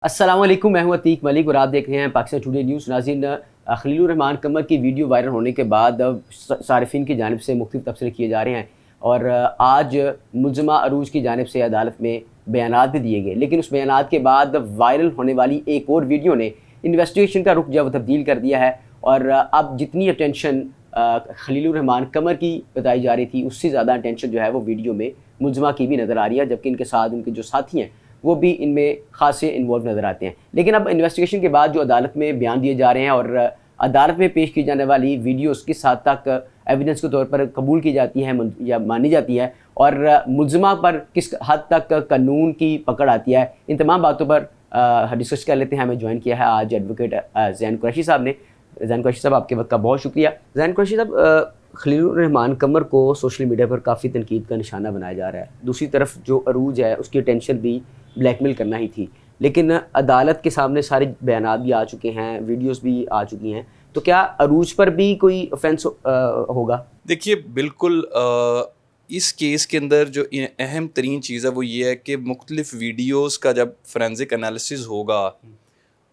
अस्सलाम वालेकुम, मैं हूं अतीक मलिक और आप देख रहे हैं पाकिस्तान टुडे न्यूज़। नाज़रीन, खलीलुर रहमान कमर की वीडियो वायरल होने के बाद सारिफिन की जानिब से मुख्तलिफ तबसरे किए जा रहे हैं और आज मुल्ज़मा अरूज की जानिब से अदालत में बयानात भी दिए गए। लेकिन उस बयानात के बाद वायरल होने वाली एक और वीडियो ने इन्वेस्टिगेशन का रुख जो है वो तब्दील कर दिया है और अब जितनी अटेंशन खलीलुर रहमान कमर की बताई जा रही थी, उससे ज़्यादा अटेंशन जो है वो वीडियो में मुल्ज़मा की भी नज़र आ रही है, जबकि इनके साथ उनके जो साथी हैं वो भी इनमें खासे इन्वॉल्व नज़र आते हैं। लेकिन अब इन्वेस्टिगेशन के बाद जो अदालत में बयान दिए जा रहे हैं और अदालत में पेश की जाने वाली वीडियोस किस हद तक एविडेंस के तौर पर कबूल की जाती है या मानी जाती है और मुल्ज़मा पर किस हद तक कानून की पकड़ आती है, इन तमाम बातों पर डिस्कस कर लेते हैं। हमें ज्वाइन किया है आज एडवोकेट ज़ैन कुरैशी साहब ने। ज़ैन कुरैशी साहब, आपके वक्त का बहुत शुक्रिया। ज़ैन कुरैशी साहब, खलीलुर रहमान कमर को सोशल मीडिया पर काफ़ी तनकीद का निशाना बनाया जा रहा है। दूसरी तरफ जो अरूज है उसकी टेंशन भी ब्लैकमेल करना ही थी, लेकिन अदालत के सामने सारे बयानात भी आ चुके हैं, वीडियोस भी आ चुकी हैं, तो क्या अरूज पर भी कोई ऑफेंस होगा? देखिए बिल्कुल, इस केस के अंदर जो अहम तरीन चीज़ है वो ये है कि मुख्तलिफ वीडियोस का जब फोरेंसिक एनालिसिस होगा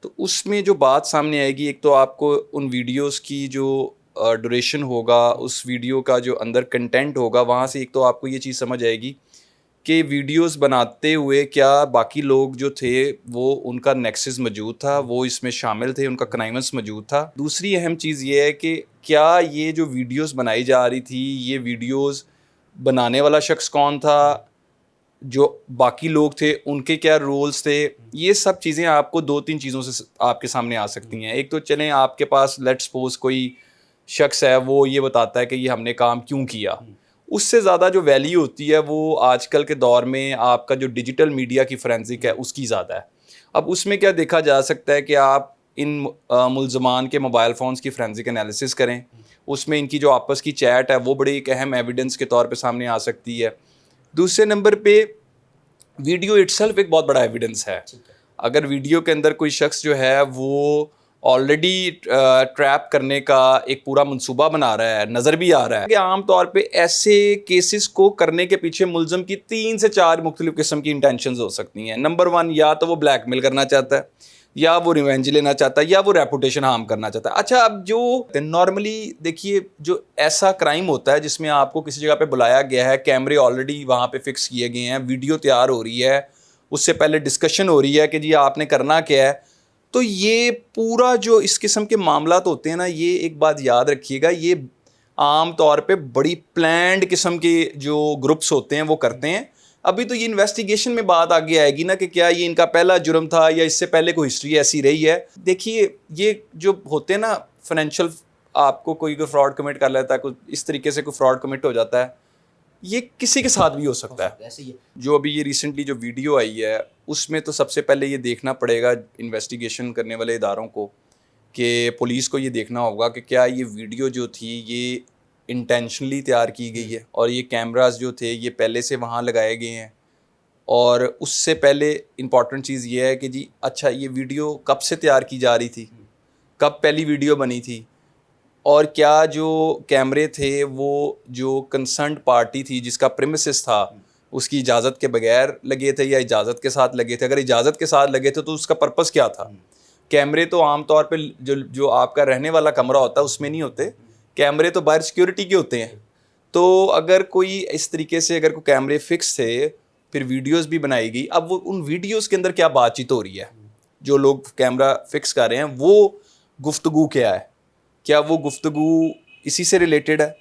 तो उसमें जो बात सामने आएगी, एक तो आपको उन वीडियोस की जो ड्यूरेशन होगा, उस वीडियो का जो अंदर कंटेंट होगा, वहाँ से एक तो आपको ये चीज़ समझ आएगी कि वीडियोस बनाते हुए क्या बाकी लोग जो थे वो उनका नेक्सस मौजूद था, वो इसमें शामिल थे, उनका कनाइवेंस मौजूद था। दूसरी अहम चीज़ ये है कि क्या ये जो वीडियोस बनाई जा रही थी, ये वीडियोस बनाने वाला शख्स कौन था, जो बाकी लोग थे उनके क्या रोल्स थे। ये सब चीज़ें आपको दो तीन चीज़ों से आपके सामने आ सकती हैं। एक तो चलें आपके पास लेट्स सपोज कोई शख्स है, वो ये बताता है कि ये हमने काम क्यों किया। उससे ज़्यादा जो वैल्यू होती है वो आजकल के दौर में आपका जो डिजिटल मीडिया की फोरेंसिक है उसकी ज़्यादा है। अब उसमें क्या देखा जा सकता है कि आप इन मुल्ज़मान के मोबाइल फ़ोन्स की फोरेंसिक एनालिसिस करें, उसमें इनकी जो आपस की चैट है वो बड़ी एक अहम एविडेंस के तौर पे सामने आ सकती है। दूसरे नंबर पे वीडियो इट्सल्फ एक बहुत बड़ा एविडेंस है। अगर वीडियो के अंदर कोई शख्स जो है वो ऑलरेडी ट्रैप करने का एक पूरा मंसूबा बना रहा है, नज़र भी आ रहा है कि आम तौर पे ऐसे केसेस को करने के पीछे मुल्ज़म की 3 से 4 मुख्तलिफ किस्म की इंटेंशंस हो सकती हैं। नंबर 1, या तो वो ब्लैकमेल करना चाहता है, या वो रिवेंज लेना चाहता है, या वो रेपुटेशन हार्म करना चाहता है। अच्छा, अब जो नॉर्मली देखिए, जो ऐसा क्राइम होता है जिसमें आपको किसी जगह पे बुलाया गया है, कैमरे ऑलरेडी वहाँ पे फिक्स किए गए हैं, वीडियो तैयार हो रही है, उससे पहले डिस्कशन हो रही है कि जी आपने करना क्या है, तो ये पूरा जो इस किस्म के मामला होते हैं ना, ये एक बात याद रखिएगा, ये आम तौर पे बड़ी प्लान्ड किस्म के जो ग्रुप्स होते हैं वो करते हैं। अभी तो ये इन्वेस्टिगेशन में बात आगे आएगी ना कि क्या ये इनका पहला जुर्म था या इससे पहले कोई हिस्ट्री ऐसी रही है। देखिए, ये जो होते हैं ना फाइनेंशियल, आपको कोई फ्रॉड कमिट कर लेता है, कोई इस तरीके से कोई फ्रॉड कमिट हो जाता है, ये किसी के साथ भी हो सकता है। ऐसे ही है। जो अभी ये रिसेंटली जो वीडियो आई है उसमें तो सबसे पहले ये देखना पड़ेगा इन्वेस्टिगेशन करने वाले इदारों को, कि पुलिस को ये देखना होगा कि क्या ये वीडियो जो थी ये इंटेंशनली तैयार की गई है, और ये कैमरास जो थे ये पहले से वहाँ लगाए गए हैं। और उससे पहले इम्पॉर्टेंट चीज़ ये है कि जी अच्छा, ये वीडियो कब से तैयार की जा रही थी, कब पहली वीडियो बनी थी, और क्या जो कैमरे थे वो जो कंसर्न्ड पार्टी थी जिसका प्रीमिसेस था उसकी इजाज़त के बगैर लगे थे या इजाज़त के साथ लगे थे। अगर इजाज़त के साथ लगे थे तो उसका पर्पस क्या था। कैमरे तो आम तौर पे जो जो आपका रहने वाला कमरा होता है उसमें नहीं होते, कैमरे तो बाहर सिक्योरिटी के होते हैं। तो अगर कोई इस तरीके से अगर कोई कैमरे फिक्स थे, फिर वीडियोस भी बनाई गई, अब वो उन वीडियोस के अंदर क्या बातचीत हो रही है, जो लोग कैमरा फिक्स कर रहे हैं वो गुफ्तगू क्या है, क्या वो गुफ्तगू इसी से रिलेटेड है,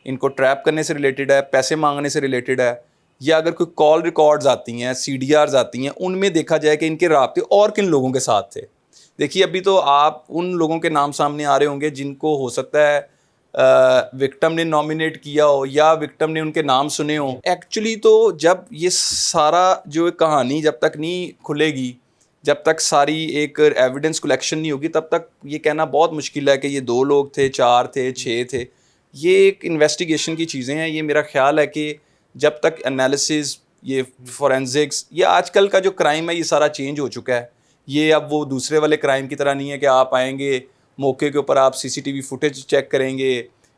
इनको ट्रैप करने से रिलेटेड है, पैसे मांगने से रिलेटेड है, या अगर कोई कॉल रिकॉर्ड्स आती हैं, CDRs आती हैं, उनमें देखा जाए कि इनके राब्ते और किन लोगों के साथ थे। देखिए, अभी तो आप उन लोगों के नाम सामने आ रहे होंगे जिनको हो सकता है विक्टिम ने नॉमिनेट किया हो या विक्टिम ने उनके नाम सुने हो। एक्चुअली तो जब ये सारा जो कहानी जब तक नहीं खुलेगी, जब तक सारी एक एविडेंस कलेक्शन नहीं होगी, तब तक ये कहना बहुत मुश्किल है कि ये 2 लोग थे, 4 थे, 6 थे। ये एक इन्वेस्टिगेशन की चीज़ें हैं। ये मेरा ख्याल है कि जब तक एनालिसिस, ये फोरेंसिक्स, ये आजकल का जो क्राइम है ये सारा चेंज हो चुका है। ये अब वो दूसरे वाले क्राइम की तरह नहीं है कि आप आएंगे मौके के ऊपर, आप CCTV फुटेज चेक करेंगे,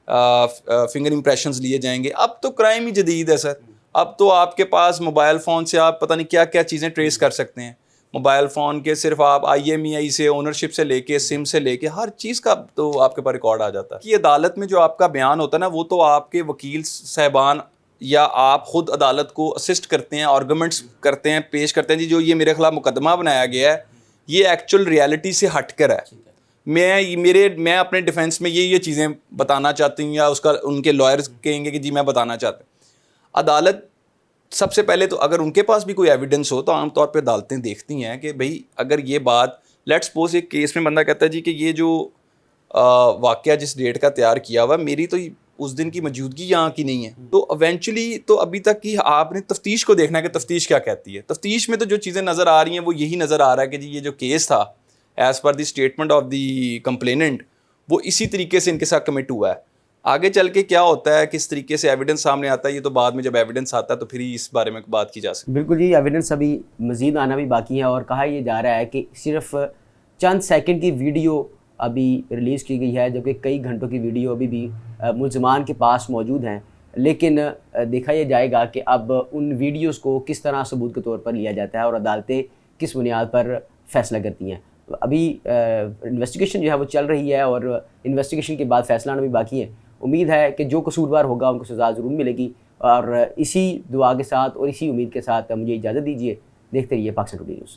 फिंगर इम्प्रेशंस लिए जाएंगे। अब तो क्राइम ही जदीद है सर। अब तो आपके पास मोबाइल फ़ोन से आप पता नहीं क्या क्या चीज़ें ट्रेस कर सकते हैं। मोबाइल फ़ोन के सिर्फ आप IMEI से, ओनरशिप से लेके, सिम से लेके हर चीज़ का तो आपके पास रिकॉर्ड आ जाता है कि अदालत में जो आपका बयान होता है ना, वो तो आपके वकील साहबान या आप खुद अदालत को असिस्ट करते हैं, आर्गूमेंट्स करते हैं, पेश करते हैं जी जो ये मेरे खिलाफ मुकदमा बनाया गया है ये एक्चुअल रियलिटी से हटकर है। मैं अपने डिफेंस में ये चीज़ें बताना चाहती हूँ या उसका उनके लॉयर्स कहेंगे कि जी मैं बताना चाहता हूँ। अदालत सबसे पहले तो अगर उनके पास भी कोई एविडेंस हो तो आमतौर पर अदालतें देखती हैं कि भाई अगर ये बात, लेट्स सपोज एक केस में बंदा कहता है जी कि ये जो वाक़या जिस डेट का तैयार किया हुआ मेरी तो उस दिन की मौजूदगी यहाँ की नहीं है, तो इवेंचुअली तो अभी तक की आपने तफ्तीश को देखना है कि तफ्तीश क्या कहती है। तफ्तीश में तो जो चीज़ें नज़र आ रही हैं वो यही नज़र आ रहा है कि जी ये जो केस था as per the statement of the complainant वो इसी तरीके से इनके साथ कमिट हुआ है। आगे चल के क्या होता है, किस तरीके से एविडेंस सामने आता है, ये तो बाद में जब एविडेंस आता है तो फिर ही इस बारे में बात की जा सकती है। बिल्कुल जी, एविडेंस अभी मज़ीद आना भी बाकी है और कहा यह जा रहा है कि सिर्फ चंद सेकंड की वीडियो अभी रिलीज़ की गई है, जबकि कई घंटों की वीडियो अभी भी मुल्ज़मान के पास मौजूद हैं। लेकिन देखा यह जाएगा कि अब उन वीडियोज़ को किस तरह सबूत के तौर पर लिया जाता है और अदालतें किस बुनियाद पर फैसला करती हैं। अभी इन्वेस्टिगेशन जो है वो चल रही है और इन्वेस्टिगेशन के बाद फैसला आना भी बाकी है। उम्मीद है कि जो कसूरवार होगा उनको सज़ा ज़रूर मिलेगी और इसी दुआ के साथ और इसी उम्मीद के साथ मुझे इजाज़त दीजिए। देखते रहिए पाकिस्तान टुडे न्यूज़।